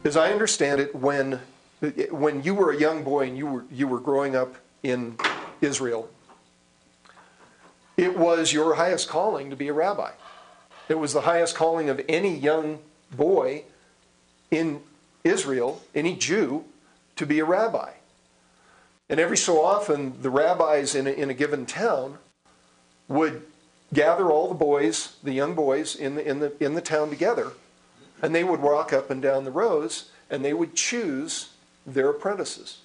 As I understand it, when you were a young boy and you were growing up in Israel, it was your highest calling to be a rabbi. It was the highest calling of any young boy in Israel, any Jew, to be a rabbi. And every so often, the rabbis in a given town would gather all the boys, the young boys in the town together, and they would walk up and down the rows, and they would choose their apprentices.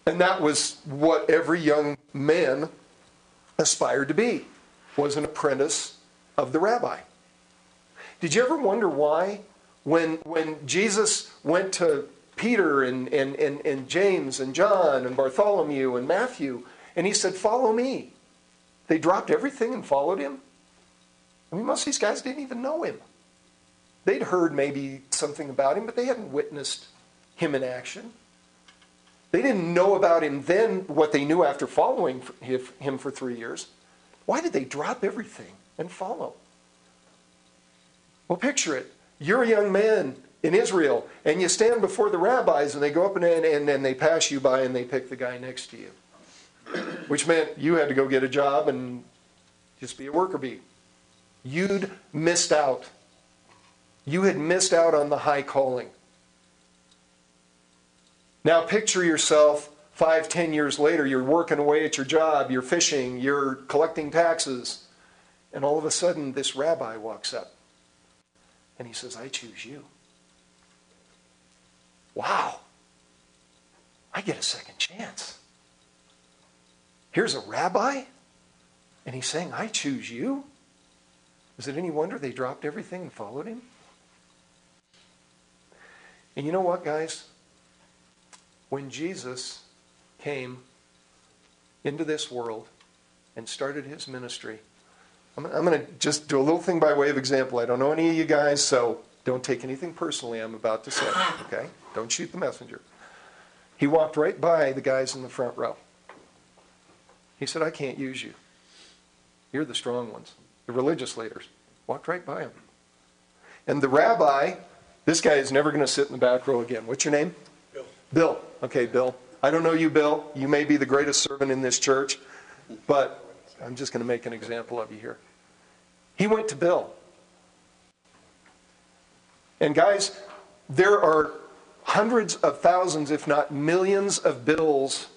And that was what every young man aspired to be, was an apprentice of the rabbi. Did you ever wonder why, when Jesus went to Peter and James and John and Bartholomew and Matthew, and he said, "Follow me," they dropped everything and followed him? I mean, most of these guys didn't even know him. They'd heard maybe something about him, but they hadn't witnessed him in action. They didn't know about him then what they knew after following him for 3 years. Why did they drop everything and follow? Well, picture it. You're a young man in Israel, and you stand before the rabbis, and they go up and they pass you by, and they pick the guy next to you. Which meant you had to go get a job and just be a worker bee. You'd missed out. You had missed out on the high calling. Now picture yourself 5, 10 years later, you're working away at your job, you're fishing, you're collecting taxes, and all of a sudden this rabbi walks up and he says, "I choose you." Wow. I get a second chance. Here's a rabbi, and he's saying, "I choose you." Is it any wonder they dropped everything and followed him? And you know what, guys? When Jesus came into this world and started his ministry, I'm going to just do a little thing by way of example. I don't know any of you guys, so don't take anything personally I'm about to say, okay? Don't shoot the messenger. He walked right by the guys in the front row. He said, "I can't use you. You're the strong ones." The religious leaders walked right by him. And the rabbi, this guy is never going to sit in the back row again. What's your name? Bill. Bill. Okay, Bill. I don't know you, Bill. You may be the greatest servant in this church, but I'm just going to make an example of you here. He went to Bill. And guys, there are hundreds of thousands, if not millions of Bills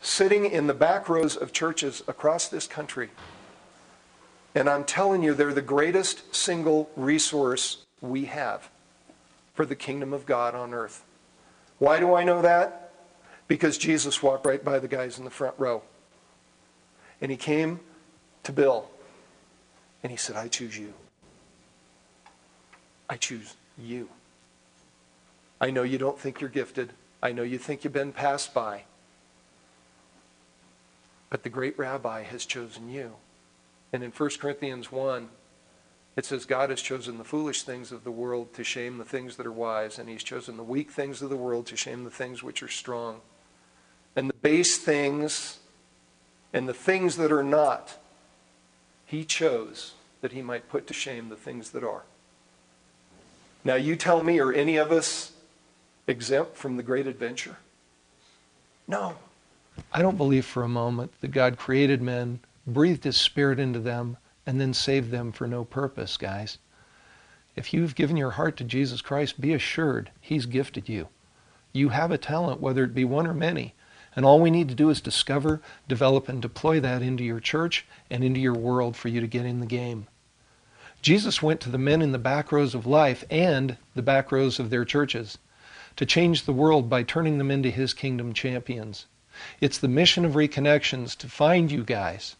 sitting in the back rows of churches across this country. And I'm telling you, they're the greatest single resource we have for the kingdom of God on earth. Why do I know that? Because Jesus walked right by the guys in the front row. And he came to Bill. And he said, "I choose you. I choose you. I know you don't think you're gifted. I know you think you've been passed by. But the great rabbi has chosen you." And in 1 Corinthians 1, it says, "God has chosen the foolish things of the world to shame the things that are wise, and he's chosen the weak things of the world to shame the things which are strong. And the base things and the things that are not, he chose that he might put to shame the things that are." Now you tell me, are any of us exempt from the great adventure? No. I don't believe for a moment that God created men, breathed his spirit into them, and then saved them for no purpose, guys. If you've given your heart to Jesus Christ, be assured he's gifted you. You have a talent, whether it be one or many, and all we need to do is discover, develop, and deploy that into your church and into your world for you to get in the game. Jesus went to the men in the back rows of life and the back rows of their churches to change the world by turning them into his kingdom champions. It's the mission of Reconnections to find you guys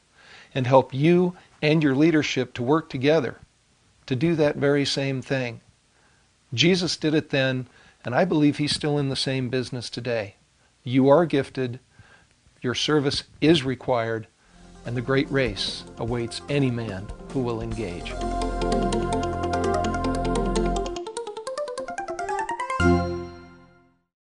and help you and your leadership to work together to do that very same thing. Jesus did it then, and I believe he's still in the same business today. You are gifted, your service is required, and the great race awaits any man who will engage.